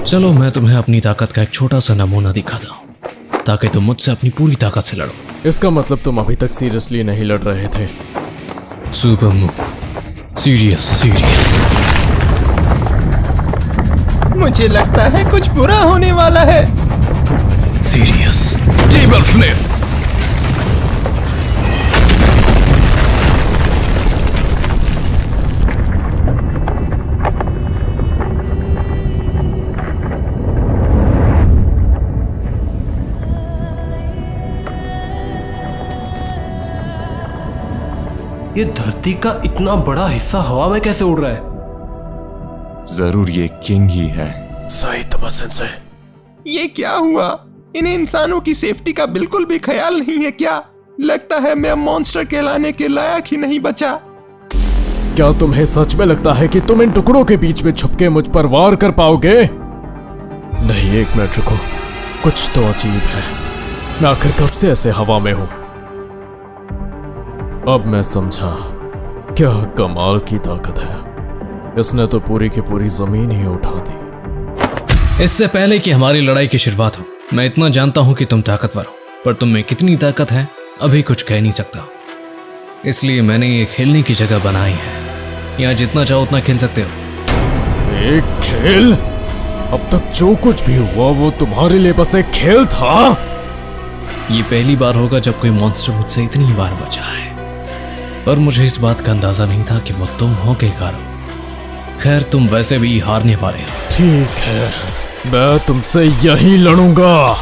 चलो मैं तुम्हें अपनी ताकत का एक छोटा सा नमूना दिखाता हूँ ताकि तुम मुझसे अपनी पूरी ताकत से लड़ो। इसका मतलब तुम अभी तक सीरियसली नहीं लड़ रहे थे। Super move. Serious serious. मुझे लगता है कुछ बुरा होने वाला है। सीरियस। Table flip. ये धरती का इतना बड़ा हिस्सा हवा में कैसे उड़ रहा है? जरूर ये किंग ही है। सही तमसन से। ये क्या हुआ? इन इंसानों की सेफ्टी का बिल्कुल भी ख्याल नहीं है क्या? लगता है मैं मॉन्स्टर कहलाने के लायक ही नहीं बचा। क्या तुम्हें सच में लगता है कि तुम इन टुकड़ों के बीच में छुप के मुझ पर वार कर पाओगे? नहीं, एक मिनट रुको। कुछ तो अजीब है। मैं आखिर कब से ऐसे हवा में हूं? अब मैं समझा क्या कमाल की ताकत है। इसने तो पूरी की पूरी जमीन ही उठा दी। इससे पहले कि हमारी लड़ाई की शुरुआत हो, मैं इतना जानता हूं कि तुम ताकतवर हो, पर तुम में कितनी ताकत है अभी कुछ कह नहीं सकता। इसलिए मैंने ये खेलने की जगह बनाई है। यहाँ जितना चाहो उतना खेल सकते हो। एक खेल? अब तक जो कुछ भी हुआ वो तुम्हारे लिए बस एक खेल था। ये पहली बार होगा जब कोई मॉन्स्टर मुझसे इतनी बार बचा है, पर मुझे इस बात का अंदाजा नहीं था कि वो तुम हो के कारण। खैर, तुम वैसे भी हारने वाले हो। ठीक है, मैं तुमसे यही लड़ूंगा।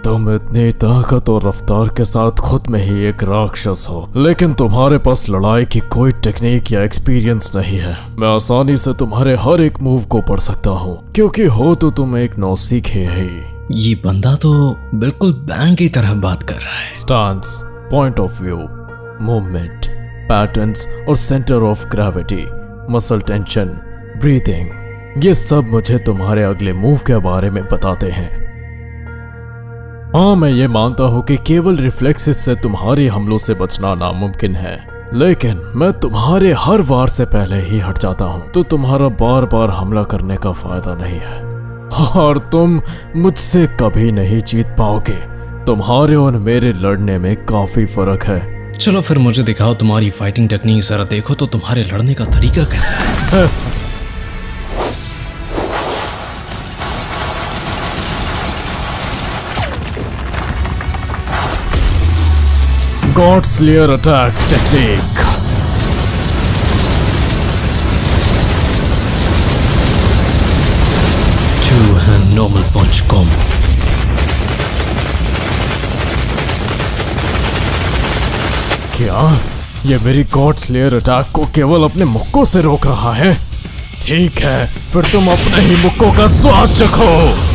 तुम इतनी ताकत और रफ्तार के साथ खुद में ही एक राक्षस हो, लेकिन तुम्हारे पास लड़ाई की कोई टेक्निक या एक्सपीरियंस नहीं है। मैं आसानी से तुम्हारे हर एक मूव को पढ़ सकता हूँ, क्योंकि हो तो तुम एक नौसीखे ही। ये बंदा तो बिल्कुल बैंक की तरह बात कर रहा है। Stance, point of view, movement, patterns और centre of gravity, muscle tension, breathing, ये सब मुझे तुम्हारे अगले मूव के बारे में बताते हैं। हाँ, मैं ये मानता हूँ कि केवल रिफ्लेक्सेस से तुम्हारे हमलों से बचना नामुमकिन है, लेकिन मैं तुम्हारे हर वार से पहले ही हट जाता हूँ, तो तुम्हारा बार बार हमला करने का फायदा नहीं है और तुम मुझसे कभी नहीं जीत पाओगे। तुम्हारे और मेरे लड़ने में काफी फर्क है। चलो फिर मुझे दिखाओ तुम्हारी फाइटिंग टेक्निक। जरा देखो तो तुम्हारे लड़ने का तरीका कैसा है। God slayer attack technique. Two hand normal punch combo. क्या ये मेरी गॉड स्लेयर अटैक को केवल अपने मुक्कों से रोक रहा है? ठीक है, फिर तुम अपने ही मुक्कों का स्वाद चखो।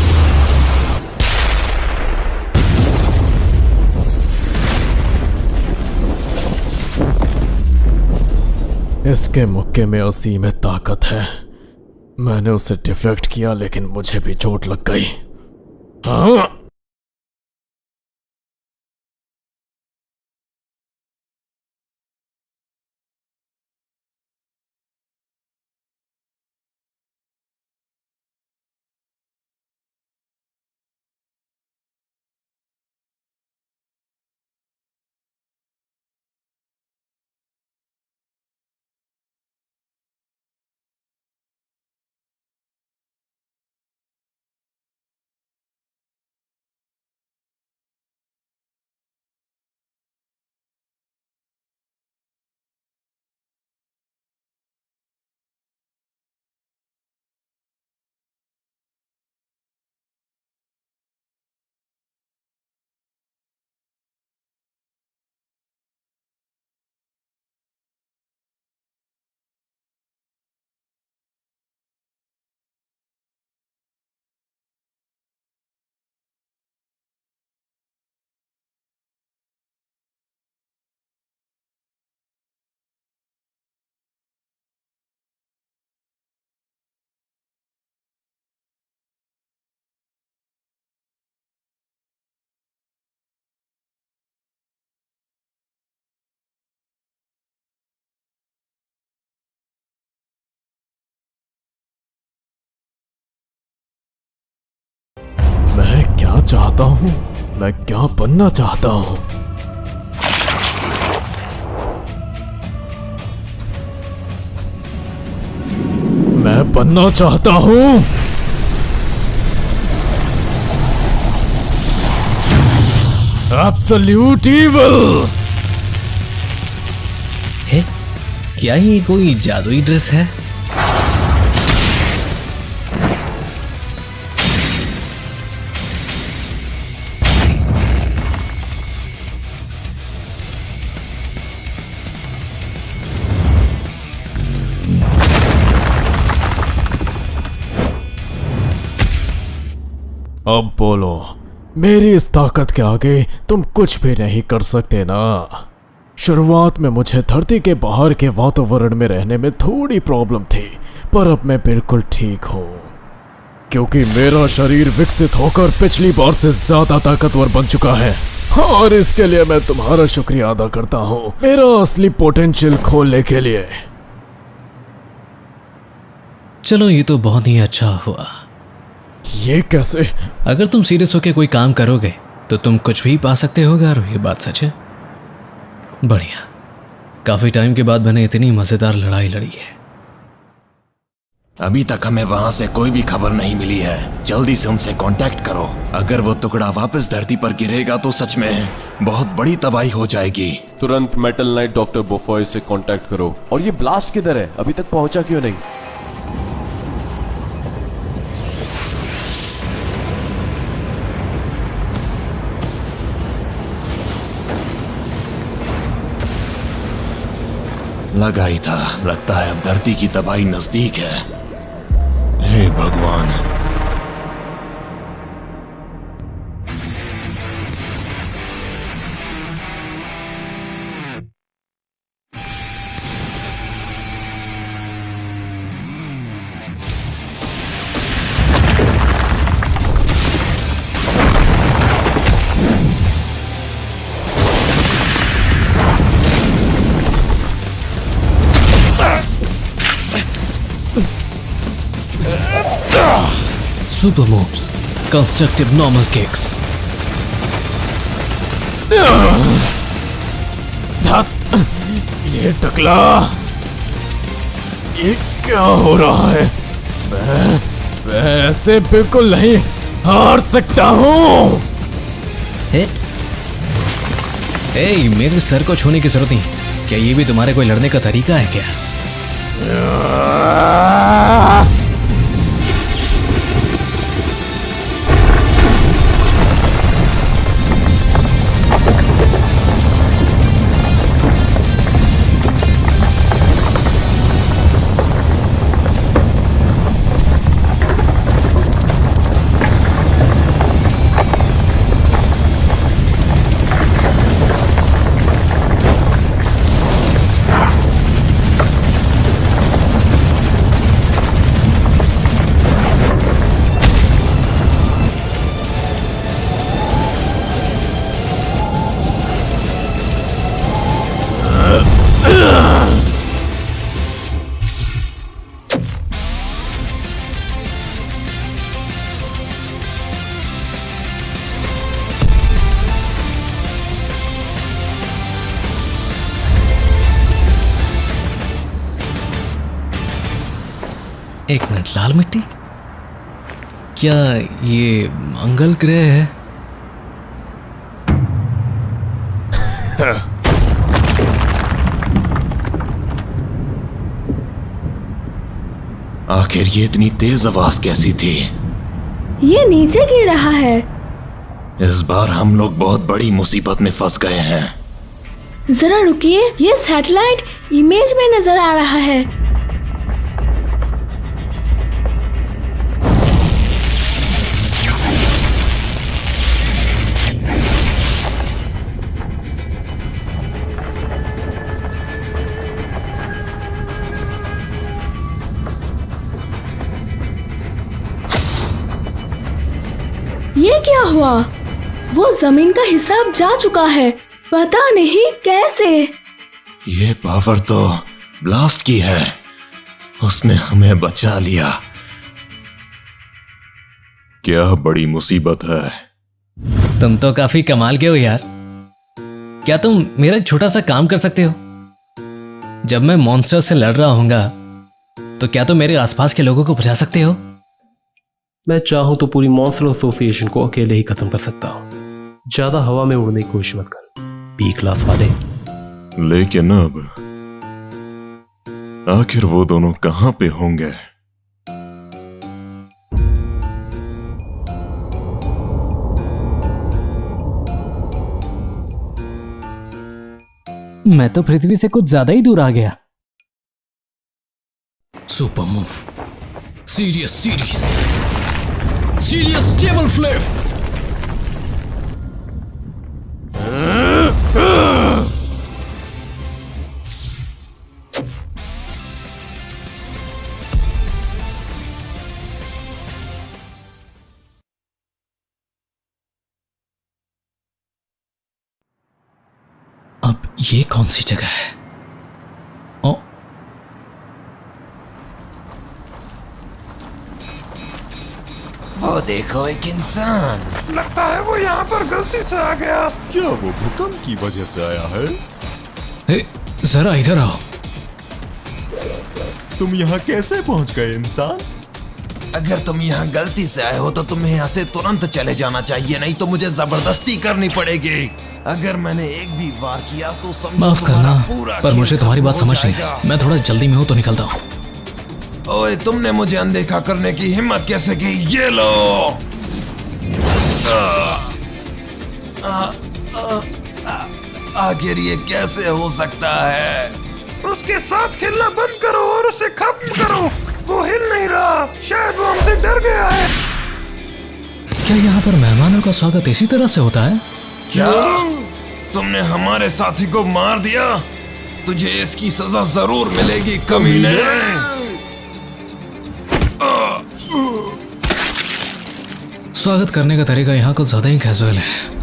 इसके मुक्के में असीम ताकत है। मैंने उसे डिफ्लेक्ट किया, लेकिन मुझे भी चोट लग गई। हाँ। चाहता हूँ? मैं क्या बनना चाहता हूँ? मैं बनना चाहता हूँ एब्सोल्यूट इविल। है क्या ये कोई जादुई ड्रेस है? अब बोलो, मेरी इस ताकत के आगे तुम कुछ भी नहीं कर सकते ना। शुरुआत में मुझे धरती के बाहर के वातावरण में रहने में थोड़ी प्रॉब्लम थी, पर अब मैं बिल्कुल ठीक हूँ, क्योंकि मेरा शरीर विकसित होकर पिछली बार से ज्यादा ताकतवर बन चुका है। और इसके लिए मैं तुम्हारा शुक्रिया अदा करता हूँ, मेरा असली पोटेंशियल खोलने के लिए। चलो ये तो बहुत ही अच्छा हुआ। ये कैसे? अगर तुम सीरियस होकर कोई काम करोगे तो तुम कुछ भी पा सकते हो गारो, ये बात सच है। बढ़िया, काफी टाइम के बाद मैंने इतनी मजेदार लड़ाई लड़ी है। अभी तक हमें वहां से कोई भी खबर नहीं मिली है। जल्दी से उनसे कांटेक्ट करो। अगर वो टुकड़ा वापस धरती पर गिरेगा तो सच में बहुत बड़ी तबाही हो जाएगी। तुरंत मेटल नाइट डॉक्टर बोफॉय से कांटेक्ट करो। और ये ब्लास्ट किधर है? अभी तक पहुंचा क्यों नहीं? लगा ही था, लगता है अब धरती की तबाही नजदीक है। हे भगवान। Super moves, constructive normal kicks. ये टकला, ये क्या हो रहा है? मैं ऐसे बिल्कुल नहीं हार सकता हूँ। मेरे सर को छूने की जरूरत नहीं। क्या ये भी तुम्हारे कोई लड़ने का तरीका है क्या? एक मिनट, लाल मिट्टी? क्या ये मंगल ग्रह है? आखिर ये इतनी तेज आवाज कैसी थी? ये नीचे गिर रहा है। इस बार हम लोग बहुत बड़ी मुसीबत में फंस गए हैं। जरा रुकिए, ये सैटेलाइट इमेज में नजर आ रहा है। ये क्या हुआ? वो जमीन का हिसाब जा चुका है, पता नहीं कैसे। ये पावर तो ब्लास्ट की है, उसने हमें बचा लिया। क्या बड़ी मुसीबत है। तुम तो काफी कमाल के हो यार। क्या तुम मेरा एक छोटा सा काम कर सकते हो? जब मैं मॉन्स्टर से लड़ रहा हूँगा तो क्या तुम मेरे आसपास के लोगों को बचा सकते हो? मैं चाहूं तो पूरी मॉन्स्टर एसोसिएशन को अकेले ही खत्म कर सकता हूं। ज्यादा हवा में उड़ने की कोशिश मत कर, बी क्लास वाले। लेकिन अब आखिर वो दोनों कहां पे होंगे? मैं तो पृथ्वी से कुछ ज्यादा ही दूर आ गया। Super move, serious series, serious table flip. अब ये कौन सी जगह है? ओ, वो देखो, एक इंसान। लगता है वो यहाँ पर गलती से आ गया। क्या वो भूकंप की वजह से आया है? ए, जरा इधर आओ। तुम यहाँ कैसे पहुँच गए इंसान? अगर तुम यहाँ गलती से आए हो तो तुम्हें यहाँ से तुरंत चले जाना चाहिए, नहीं तो मुझे जबरदस्ती करनी पड़ेगी। अगर मैंने एक भी वार किया तो समझो माफ तुम्हारा करना, पूरा पर खेल मुझे तुम्हारी बात खत्म हो समझ नहीं जाएगा। है। मैं थोड़ा जल्दी में हूँ तो निकलता हूँ। ओए, तुमने मुझे अनदेखा करने की हिम्मत कैसे की? ये लो। आखिर ये कैसे हो सकता है? उसके साथ खेलना बंद करो और उसे खत्म करो। वो हिल नहीं रहा, शायद वो हमसे डर गया है। क्या यहाँ पर मेहमानों का स्वागत इसी तरह से होता है? क्या तुमने हमारे साथी को मार दिया? तुझे इसकी सजा जरूर मिलेगी, कमीने। स्वागत करने का तरीका यहाँ कुछ ज्यादा ही कैजुअल है।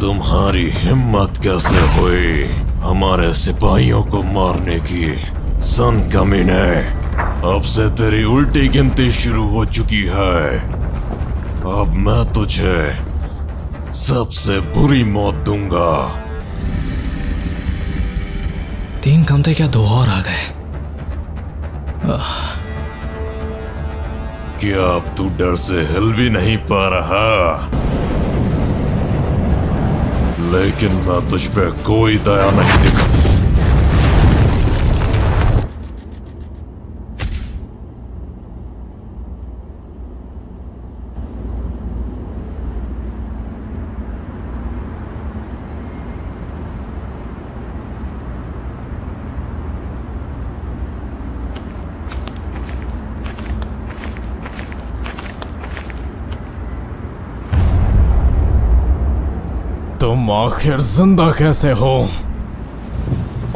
तुम्हारी हिम्मत कैसे हुई हमारे सिपाहियों को मारने की? सन कमीने, अब से तेरी उल्टी गिनती शुरू हो चुकी है। अब मैं तुझे सबसे बुरी मौत दूंगा। 3 कम थे, क्या 2 और आ गए? क्या अब तू डर से हिल भी नहीं पा रहा? लेकिन मैं तुझ पे कोई दया नहीं दिखा। तुम आखिर जिंदा कैसे हो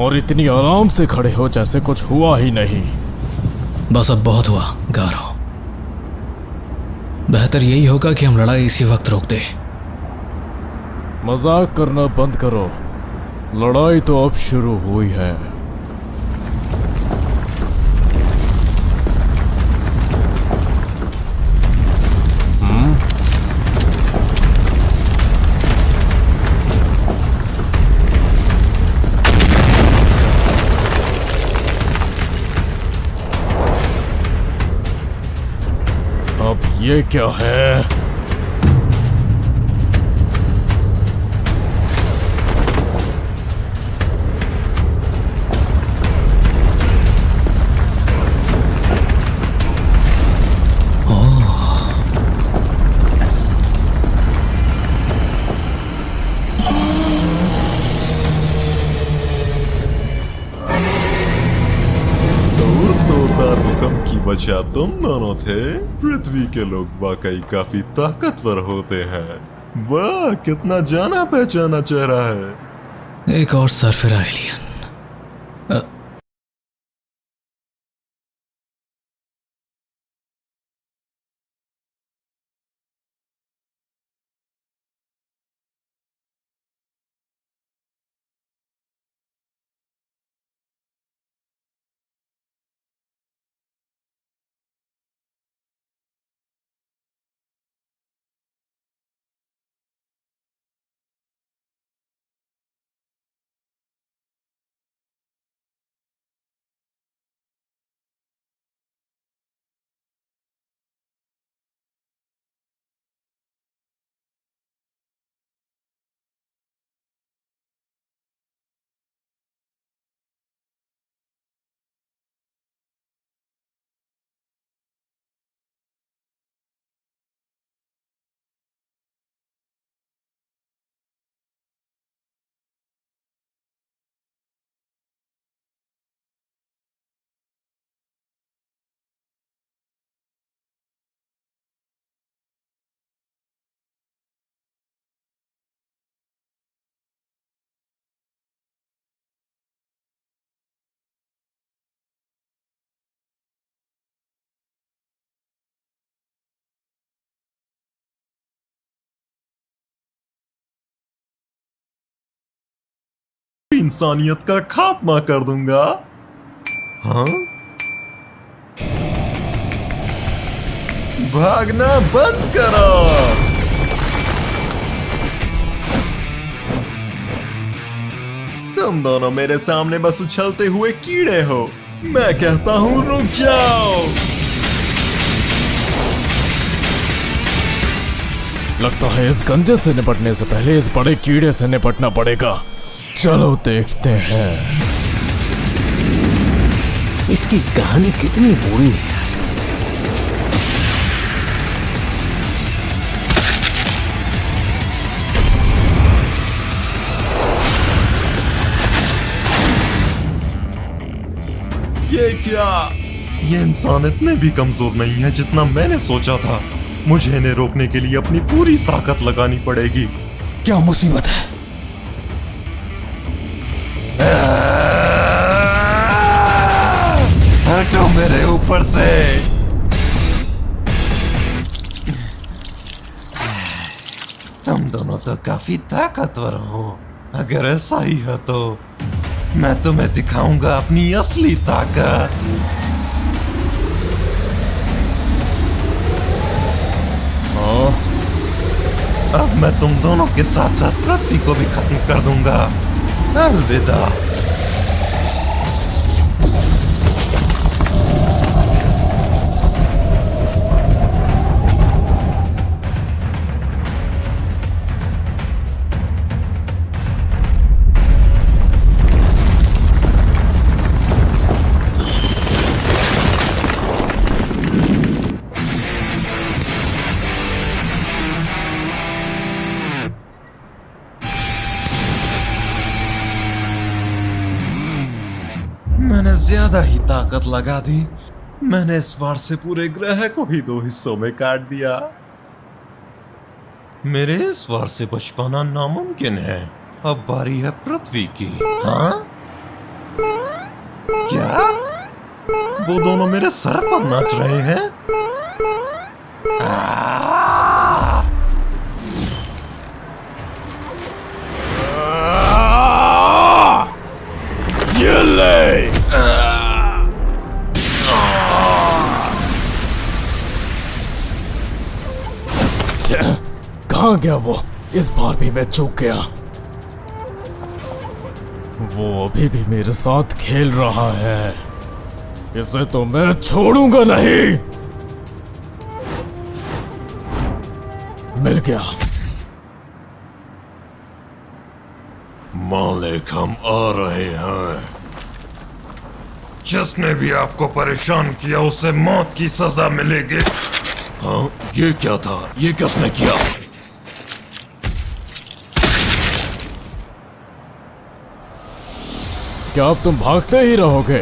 और इतनी आराम से खड़े हो जैसे कुछ हुआ ही नहीं? बस अब बहुत हुआ गारो। बेहतर यही होगा कि हम लड़ाई इसी वक्त रोक दें। मजाक करना बंद करो, लड़ाई तो अब शुरू हुई है। अब ये क्या है? दूर से उतार भूकंप की वजह तुम दोनों थे। पृथ्वी के लोग वाकई काफी ताकतवर होते हैं। वाह, कितना जाना पहचाना चेहरा है। एक और सरफिरा एलियन। इंसानियत का खात्मा कर दूंगा। हाँ, भागना बंद करो। तुम दोनों मेरे सामने बस उछलते हुए कीड़े हो। मैं कहता हूं रुक जाओ। लगता है इस गंजे से निपटने से पहले इस बड़े कीड़े से निपटना पड़ेगा। चलो देखते हैं इसकी कहानी कितनी बुरी है। ये क्या? ये इंसान इतने भी कमजोर नहीं है जितना मैंने सोचा था। मुझे इन्हें रोकने के लिए अपनी पूरी ताकत लगानी पड़ेगी। क्या मुसीबत है? हटो मेरे ऊपर से। तुम दोनों तो काफी ताकतवर हो। अगर ऐसा ही है तो मैं तुम्हें दिखाऊंगा अपनी असली ताकत। अब मैं तुम दोनों के साथ साथ पृथ्वी को भी खत्म कर दूंगा। अलविदा। मैंने ज्यादा ही ताकत लगा दी। मैंने इस बार से पूरे ग्रह को ही 2 हिस्सों में काट दिया। मेरे इस वार से बच पाना नामुमकिन है। अब बारी है पृथ्वी की। हाँ? क्या? वो दोनों मेरे सर पर नाच रहे हैं? ये ले। कहाँ गया वो? इस बार भी मैं चूक गया। वो अभी भी मेरे साथ खेल रहा है। इसे तो मैं छोड़ूंगा नहीं। मिल गया। मालिक, हम आ रहे हैं। जिसने भी आपको परेशान किया उसे मौत की सजा मिलेगी। हाँ, ये क्या था? ये किसने किया? क्या अब तुम भागते ही रहोगे?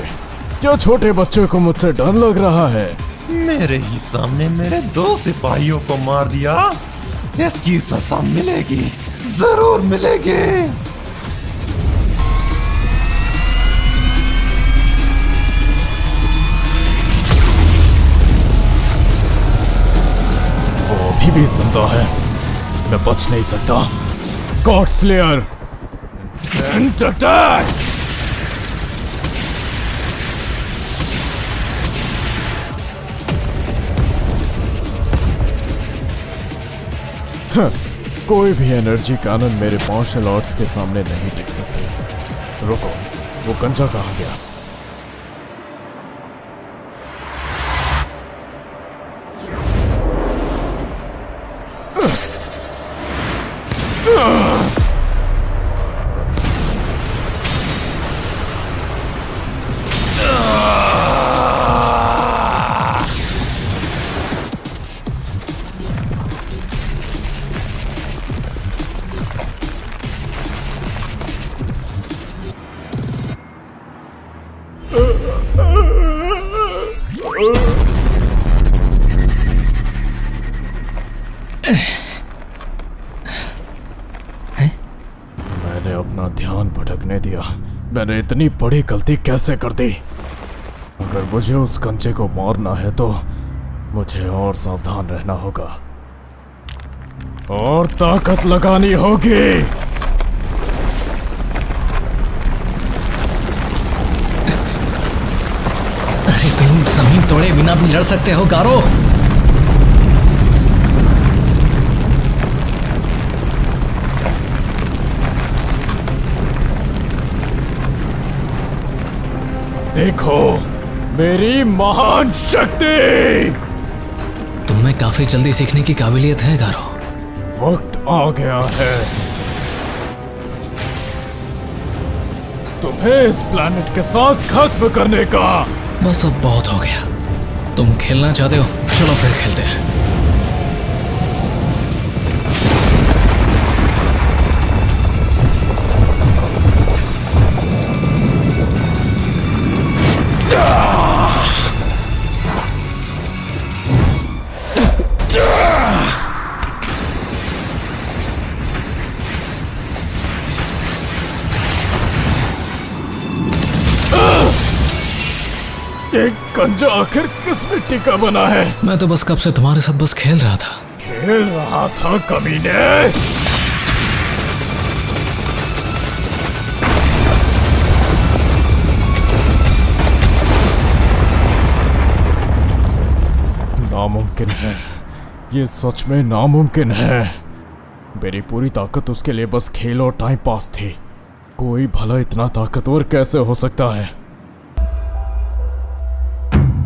क्या छोटे बच्चे को मुझसे डर लग रहा है? मेरे ही सामने मेरे 2 सिपाहियों को मार दिया। इसकी सजा मिलेगी, जरूर मिलेगी। वो अभी भी जिंदा है। मैं बच नहीं सकता। God slayer, instant attack. कोई भी एनर्जी कैनन मेरे मार्शल आर्ट्स के सामने नहीं टिक सकते। रुको, वो कंचा कहाँ गया? मैंने अपना ध्यान भटकने दिया। मैंने इतनी बड़ी गलती कैसे कर दी? अगर मुझे उस कंचे को मारना है तो मुझे और सावधान रहना होगा और ताकत लगानी होगी। अरे तुम जमीन तोड़े बिना भी लड़ सकते हो गारो। देखो मेरी महान शक्ति। तुम में काफी जल्दी सीखने की काबिलियत है गारो। वक्त आ गया है तुम्हें इस प्लैनेट के साथ खत्म करने का। बस अब बहुत हो गया। तुम खेलना चाहते हो, चलो फिर खेलते हैं। एक गंजा आखिर किस मिट्टी का बना है? मैं तो बस कब से तुम्हारे साथ बस खेल रहा था। खेल रहा था कमीने। नामुमकिन है, ये सच में नामुमकिन है। मेरी पूरी ताकत उसके लिए बस खेल और टाइम पास थी। कोई भला इतना ताकतवर कैसे हो सकता है?